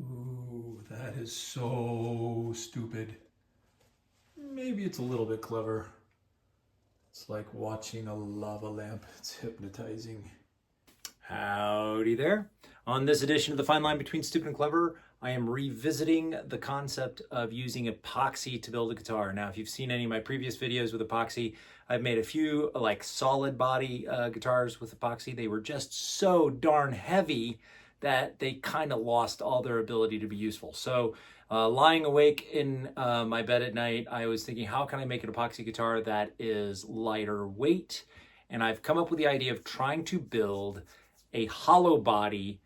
Ooh, that is so stupid. Maybe it's a little bit clever. It's like watching a lava lamp. It's hypnotizing. Howdy there. On this edition of The Fine Line Between Stupid and Clever, I am revisiting the concept of using epoxy to build a guitar. Now, if you've seen any of my previous videos with epoxy, I've made a few like solid body guitars with epoxy. They were just so darn heavy that they kind of lost all their ability to be useful. So lying awake in my bed at night, I was thinking, how can I make an epoxy guitar that is lighter weight? And I've come up with the idea of trying to build a hollow body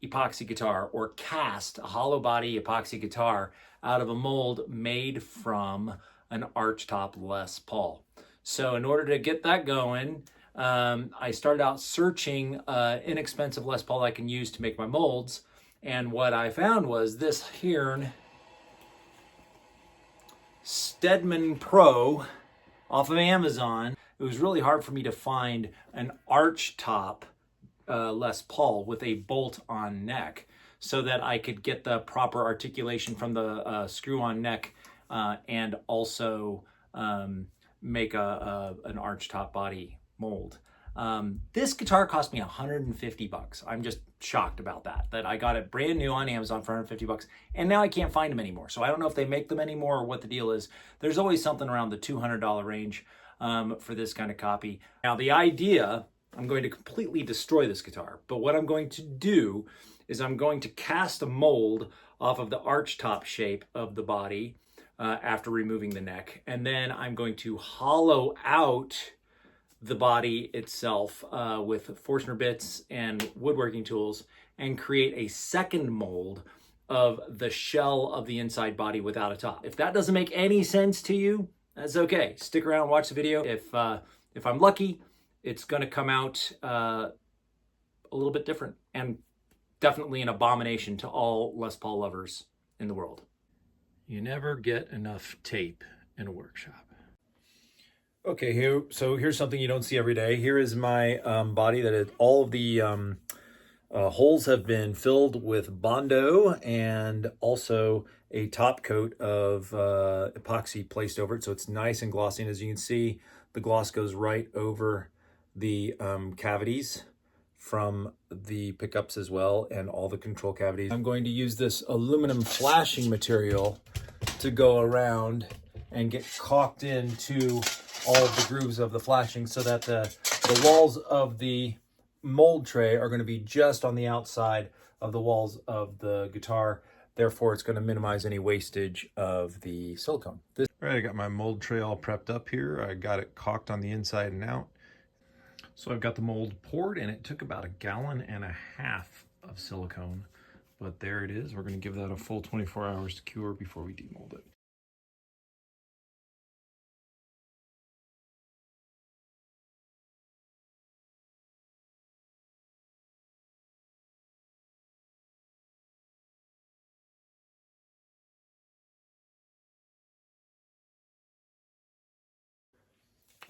epoxy guitar, or cast a hollow body epoxy guitar out of a mold made from an archtop Les Paul. So in order to get that going, I started out searching inexpensive Les Paul I can use to make my molds. And what I found was this here Stedman Pro off of Amazon. It was really hard for me to find an archtop Les Paul with a bolt-on neck so that I could get the proper articulation from the screw-on neck and also make an archtop body mold. This guitar cost me $150. I'm just shocked about that I got it brand new on Amazon for $150, and now I can't find them anymore. So I don't know if they make them anymore or what the deal is. There's always something around the $200 range for this kind of copy. Now the idea, I'm going to completely destroy this guitar, but what I'm going to do is I'm going to cast a mold off of the archtop shape of the body after removing the neck, and then I'm going to hollow out the body itself with Forstner bits and woodworking tools and create a second mold of the shell of the inside body without a top. If that doesn't make any sense to you, that's okay. Stick around, watch the video. If I'm lucky, it's going to come out a little bit different, and definitely an abomination to all Les Paul lovers in the world. You never get enough tape in a workshop. Okay, here's something you don't see every day. Here is my body that all of the holes have been filled with Bondo and also a top coat of epoxy placed over it, so it's nice and glossy. And as you can see, the gloss goes right over the cavities from the pickups as well, and all the control cavities. I'm going to use this aluminum flashing material to go around and get caulked into all of the grooves of the flashing so that the walls of the mold tray are going to be just on the outside of the walls of the guitar. Therefore, it's going to minimize any wastage of the silicone. All right, I got my mold tray all prepped up here. I got it caulked on the inside and out. So I've got the mold poured, and it took about 1.5 gallons of silicone. But there it is. We're going to give that a full 24 hours to cure before we demold it.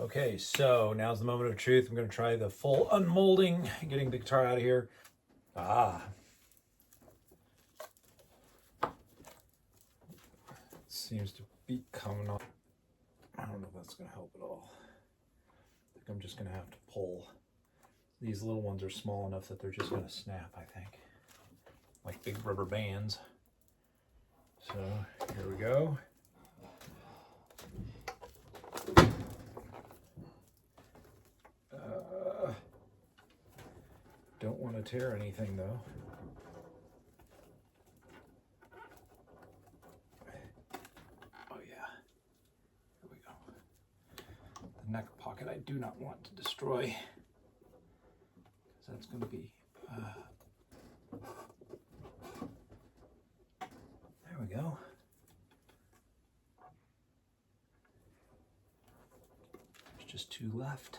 Okay, so now's the moment of truth. I'm going to try the full unmolding, getting the guitar out of here. It seems to be coming off. I don't know if that's going to help at all. I think I'm just going to have to pull. These little ones are small enough that they're just going to snap, I think. Like big rubber bands. So, here we go. Don't want to tear anything though. Oh yeah, here we go. The neck pocket I do not want to destroy, because that's going to be, there we go. There's just 2 left.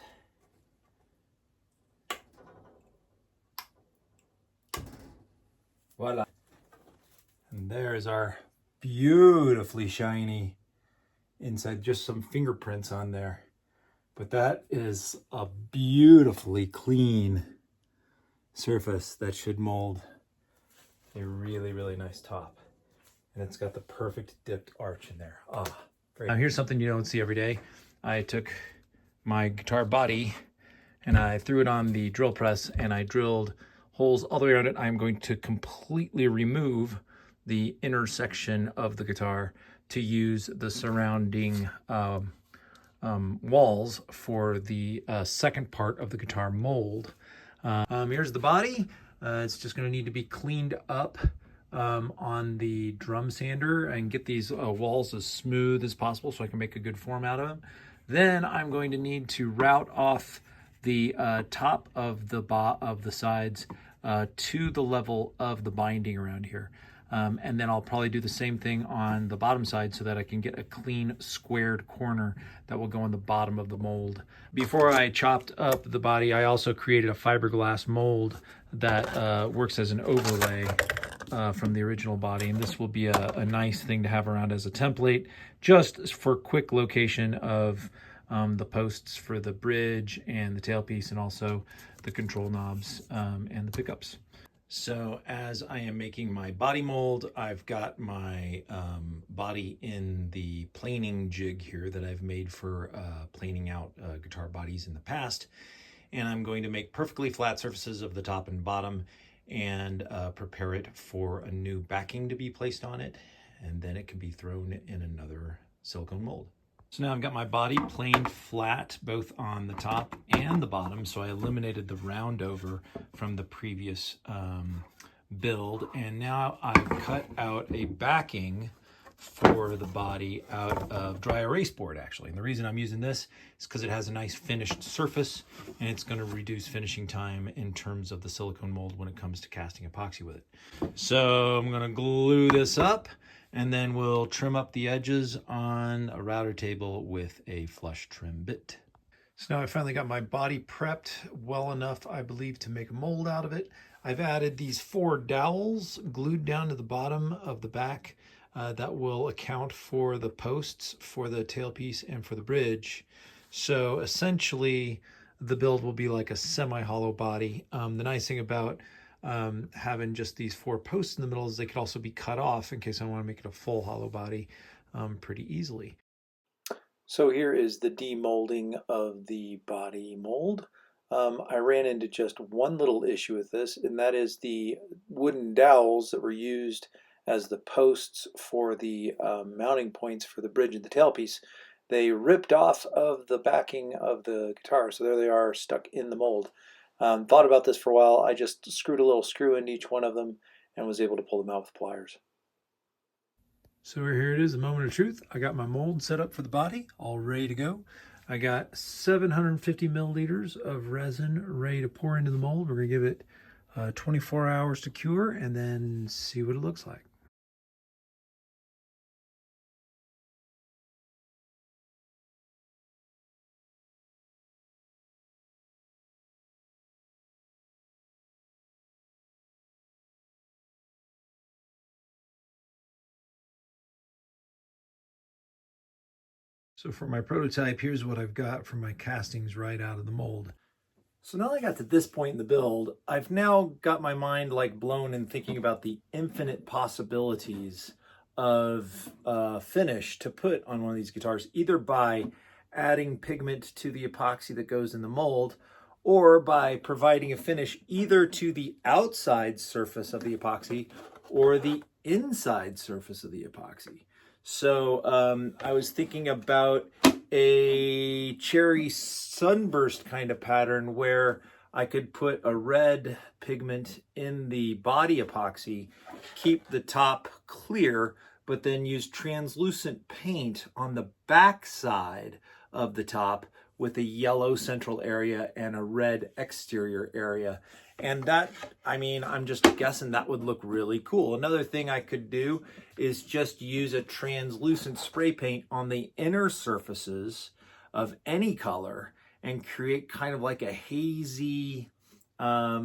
Voila. And there's our beautifully shiny inside, just some fingerprints on there. But that is a beautifully clean surface that should mold a really, really nice top. And it's got the perfect dipped arch in there. Now here's something you don't see every day. I took my guitar body and I threw it on the drill press and I drilled holes all the way around it. I'm going to completely remove the inner section of the guitar to use the surrounding walls for the second part of the guitar mold. Here's the body. It's just going to need to be cleaned up on the drum sander and get these walls as smooth as possible so I can make a good form out of them. Then I'm going to need to route off the top of the sides to the level of the binding around here. And then I'll probably do the same thing on the bottom side so that I can get a clean squared corner that will go on the bottom of the mold. Before I chopped up the body, I also created a fiberglass mold that works as an overlay from the original body. And this will be a nice thing to have around as a template, just for quick location of the posts for the bridge and the tailpiece, and also the control knobs and the pickups. So as I am making my body mold, I've got my body in the planing jig here that I've made for planing out guitar bodies in the past. And I'm going to make perfectly flat surfaces of the top and bottom and prepare it for a new backing to be placed on it. And then it can be thrown in another silicone mold. So now I've got my body planed flat both on the top and the bottom, so I eliminated the round over from the previous build, and now I've cut out a backing for the body out of dry erase board actually. And the reason I'm using this is because it has a nice finished surface and it's going to reduce finishing time in terms of the silicone mold when it comes to casting epoxy with it. So I'm going to glue this up, and then we'll trim up the edges on a router table with a flush trim bit. So now I finally got my body prepped well enough, I believe, to make a mold out of it. I've added these 4 dowels glued down to the bottom of the back that will account for the posts for the tailpiece and for the bridge. So essentially the build will be like a semi-hollow body. The nice thing about having just these 4 posts in the middle is they could also be cut off in case I want to make it a full hollow body pretty easily. So here is the demolding of the body mold. I ran into just one little issue with this, and that is the wooden dowels that were used as the posts for the mounting points for the bridge and the tailpiece. They ripped off of the backing of the guitar, so there they are stuck in the mold. Thought about this for a while. I just screwed a little screw into each one of them and was able to pull them out with pliers. So here it is, the moment of truth. I got my mold set up for the body, all ready to go. I got 750 milliliters of resin ready to pour into the mold. We're going to give it 24 hours to cure and then see what it looks like. So for my prototype, here's what I've got from my castings right out of the mold. So now I got to this point in the build, I've now got my mind like blown in thinking about the infinite possibilities of finish to put on one of these guitars, either by adding pigment to the epoxy that goes in the mold, or by providing a finish either to the outside surface of the epoxy or the inside surface of the epoxy. So I was thinking about a cherry sunburst kind of pattern where I could put a red pigment in the body epoxy, keep the top clear, but then use translucent paint on the back side of the top with a yellow central area and a red exterior area. And that, I mean, I'm just guessing that would look really cool. Another thing I could do is just use a translucent spray paint on the inner surfaces of any color and create kind of like a hazy, I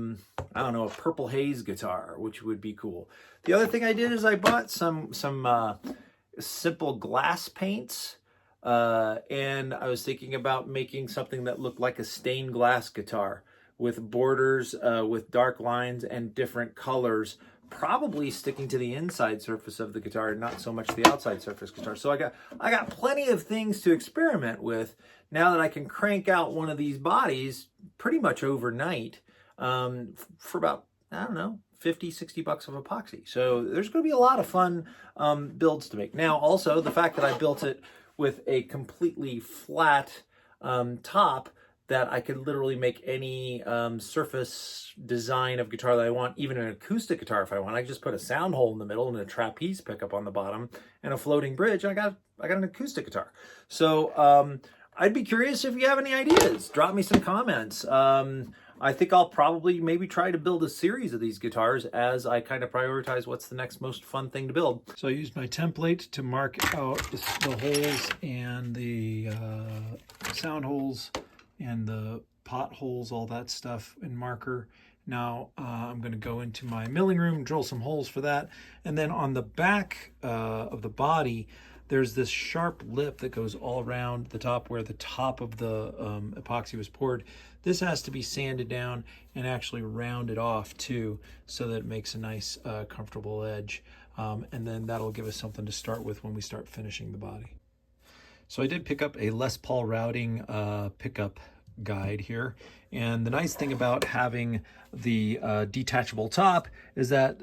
don't know, a purple haze guitar, which would be cool. The other thing I did is I bought some simple glass paints. And I was thinking about making something that looked like a stained glass guitar with borders, with dark lines and different colors probably sticking to the inside surface of the guitar, not so much the outside surface guitar. So I got plenty of things to experiment with now that I can crank out one of these bodies pretty much overnight for about, I don't know, 50, 60 bucks of epoxy. So there's going to be a lot of fun builds to make. Now, also, the fact that I built it with a completely flat top, that I could literally make any surface design of guitar that I want, even an acoustic guitar if I want. I just put a sound hole in the middle and a trapeze pickup on the bottom and a floating bridge, and I got an acoustic guitar. So I'd be curious if you have any ideas. Drop me some comments. I think I'll probably maybe try to build a series of these guitars as I kind of prioritize what's the next most fun thing to build. So I used my template to mark out the holes and the sound holes and the pot holes, all that stuff in marker. Now I'm going to go into my milling room, drill some holes for that. And then on the back of the body, there's this sharp lip that goes all around the top where the top of the epoxy was poured. This has to be sanded down and actually rounded off too, so that it makes a nice comfortable edge. And then that'll give us something to start with when we start finishing the body. So I did pick up a Les Paul routing pickup guide here. And the nice thing about having the detachable top is that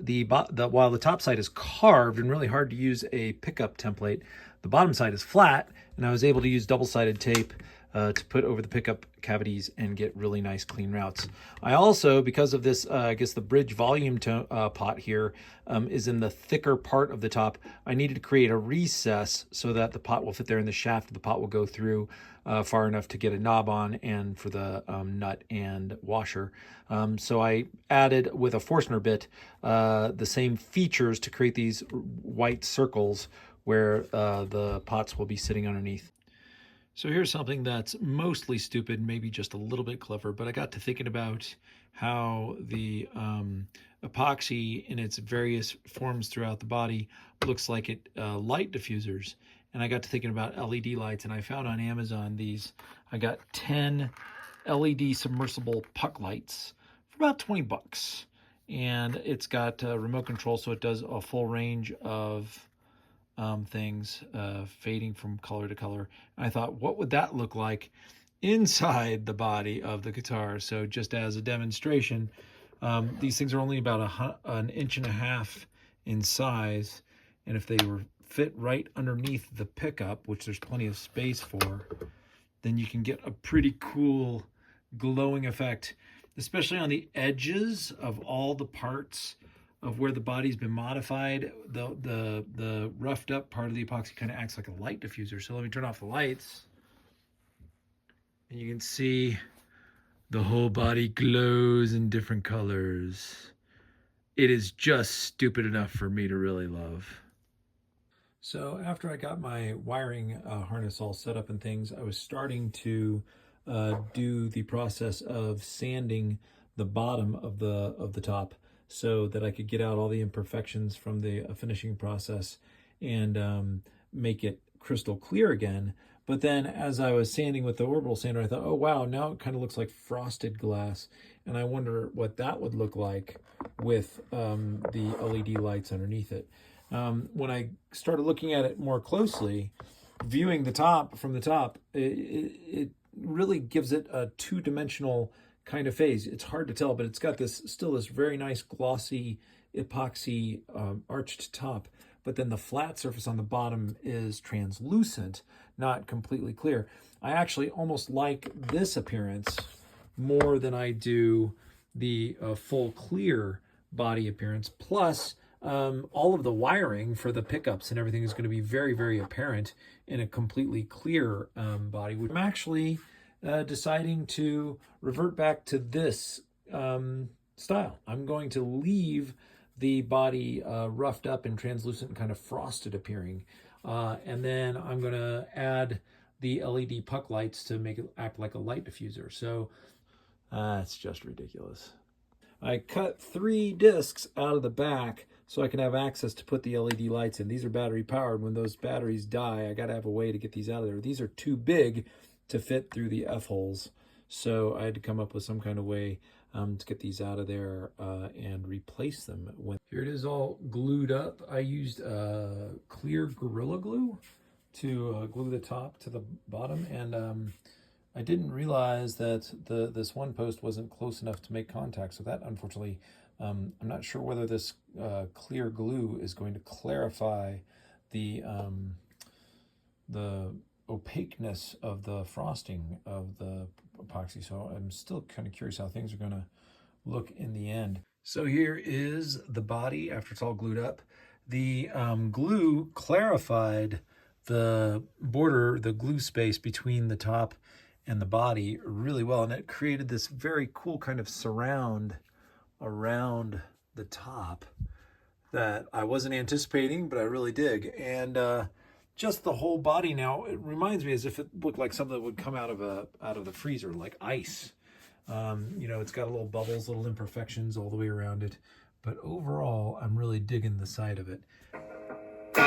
while the top side is carved and really hard to use a pickup template, the bottom side is flat, and I was able to use double-sided tape to put over the pickup cavities and get really nice clean routes. I also, because of this, I guess the bridge volume pot here is in the thicker part of the top, I needed to create a recess so that the pot will fit there and the shaft of the pot will go through far enough to get a knob on and for the nut and washer. So I added with a Forstner bit the same features to create these white circles where the pots will be sitting underneath. So here's something that's mostly stupid, maybe just a little bit clever, but I got to thinking about how the epoxy in its various forms throughout the body looks like light diffusers. And I got to thinking about LED lights, and I found on Amazon I got 10 LED submersible puck lights for about 20 bucks. And it's got remote control, so it does a full range of things, fading from color to color. And I thought, what would that look like inside the body of the guitar? So just as a demonstration, these things are only about an inch and a half in size, and if they were fit right underneath the pickup, which there's plenty of space for, then you can get a pretty cool glowing effect, especially on the edges of all the parts of where the body's been modified. The roughed up part of the epoxy kind of acts like a light diffuser. So let me turn off the lights, and you can see the whole body glows in different colors. It is just stupid enough for me to really love. So after I got my wiring harness all set up and things, I was starting to do the process of sanding the bottom of the top so that I could get out all the imperfections from the finishing process and make it crystal clear again. But then as I was sanding with the orbital sander, I thought, oh wow, now it kind of looks like frosted glass. And I wonder what that would look like with the LED lights underneath it. When I started looking at it more closely, viewing the top from the top, it really gives it a two-dimensional kind of phase. It's hard to tell, but it's got this very nice glossy epoxy arched top, but then the flat surface on the bottom is translucent, not completely clear. I actually almost like this appearance more than I do the full clear body appearance. Plus, all of the wiring for the pickups and everything is going to be very, very apparent in a completely clear body. I'm actually deciding to revert back to this style. I'm going to leave the body roughed up and translucent and kind of frosted appearing. And then I'm going to add the LED puck lights to make it act like a light diffuser. So it's just ridiculous. I cut 3 discs out of the back so I can have access to put the LED lights in. These are battery powered. When those batteries die, I got to have a way to get these out of there. These are too big to fit through the F-holes, so I had to come up with some kind of way to get these out of there and replace them. Here it is all glued up. I used clear Gorilla Glue to glue the top to the bottom, and I didn't realize that this one post wasn't close enough to make contact, so that unfortunately, I'm not sure whether this clear glue is going to clarify the opaqueness of the frosting of the epoxy, so I'm still kind of curious how things are going to look in the end. So here is the body after it's all glued up. The glue clarified the border, the glue space between the top and the body really well, and it created this very cool kind of surround around the top that I wasn't anticipating, but I really dig. And just the whole body now, it reminds me as if it looked like something that would come out of the freezer, like ice. You know, it's got little bubbles, little imperfections all the way around it, but overall I'm really digging the side of it. I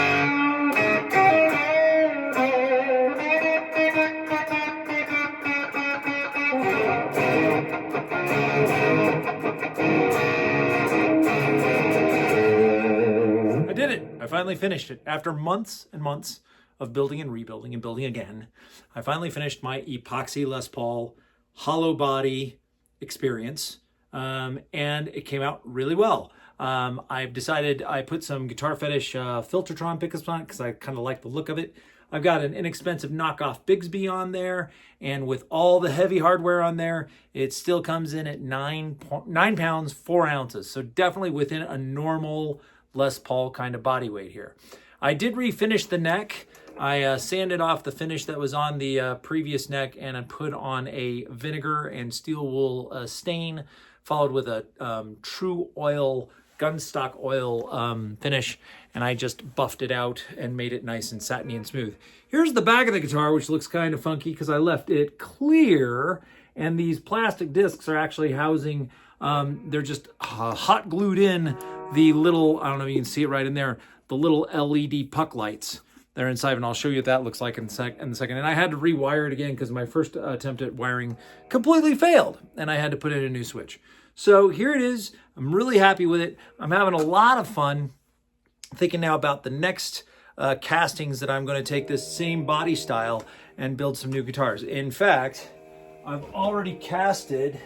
did it. I finally finished it. After months and months of building and rebuilding and building again, I finally finished my Epoxy Les Paul Hollowbody experience, and it came out really well. I've decided I put some Guitar Fetish Filtertron pickups on it because I kind of like the look of it. I've got an inexpensive knockoff Bigsby on there, and with all the heavy hardware on there, it still comes in at 9 pounds, 4 ounces. So definitely within a normal Les Paul kind of body weight here. I did refinish the neck. I sanded off the finish that was on the previous neck, and I put on a vinegar and steel wool stain, followed with a true oil, gunstock oil finish, and I just buffed it out and made it nice and satiny and smooth. Here's the back of the guitar, which looks kind of funky because I left it clear, and these plastic discs are actually housing, they're just hot glued in the little, I don't know if you can see it right in there, the little LED puck lights. They're inside, and I'll show you what that looks like in a second. And I had to rewire it again because my first attempt at wiring completely failed, and I had to put in a new switch. So here it is. I'm really happy with it. I'm having a lot of fun thinking now about the next castings that I'm going to take this same body style and build some new guitars. In fact, I've already casted...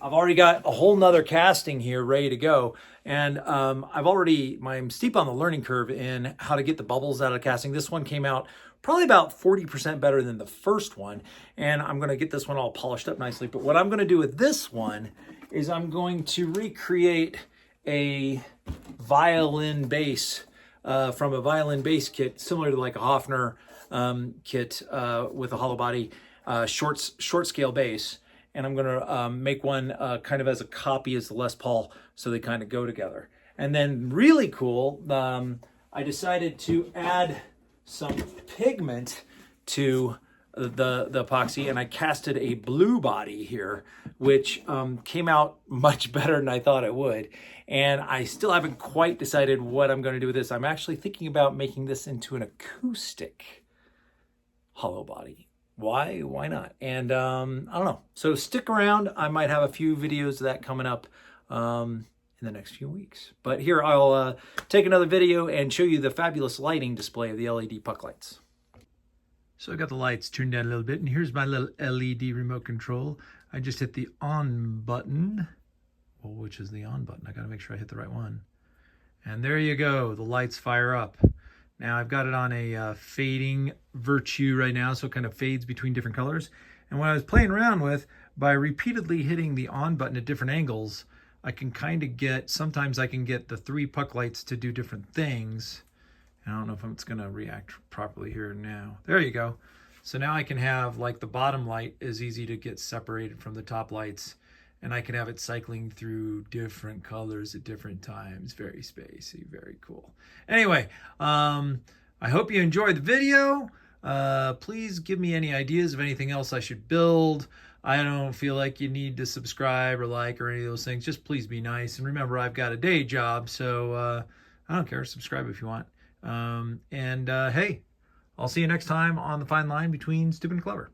I've already got a whole nother casting here ready to go. And I'm steep on the learning curve in how to get the bubbles out of the casting. This one came out probably about 40% better than the first one. And I'm going to get this one all polished up nicely. But what I'm going to do with this one is I'm going to recreate a violin bass from a violin bass kit, similar to like a Hofner kit with a Hollowbody short scale bass. And I'm going to make one kind of as a copy as the Les Paul, so they kind of go together. And then really cool, I decided to add some pigment to the epoxy, and I casted a blue body here, which came out much better than I thought it would. And I still haven't quite decided what I'm going to do with this. I'm actually thinking about making this into an acoustic hollow body. Why not? And I don't know. So stick around. I might have a few videos of that coming up in the next few weeks. But here I'll take another video and show you the fabulous lighting display of the LED puck lights. So I got the lights turned down a little bit, and here's my little LED remote control. I just hit the on button. Well, which is the on button? I got to make sure I hit the right one. And there you go. The lights fire up. Now I've got it on a fading virtue right now, so it kind of fades between different colors. And when I was playing around with, by repeatedly hitting the on button at different angles, I can kind of get, sometimes I can get the 3 puck lights to do different things. I don't know if it's going to react properly here now. There you go. So now I can have, like, the bottom light is easy to get separated from the top lights, and I can have it cycling through different colors at different times. Very spacey, very cool. Anyway, I hope you enjoyed the video. Please give me any ideas of anything else I should build. I don't feel like you need to subscribe or like or any of those things. Just please be nice. And remember, I've got a day job, so I don't care. Subscribe if you want. Hey, I'll see you next time on The Fine Line Between Stupid and Clever.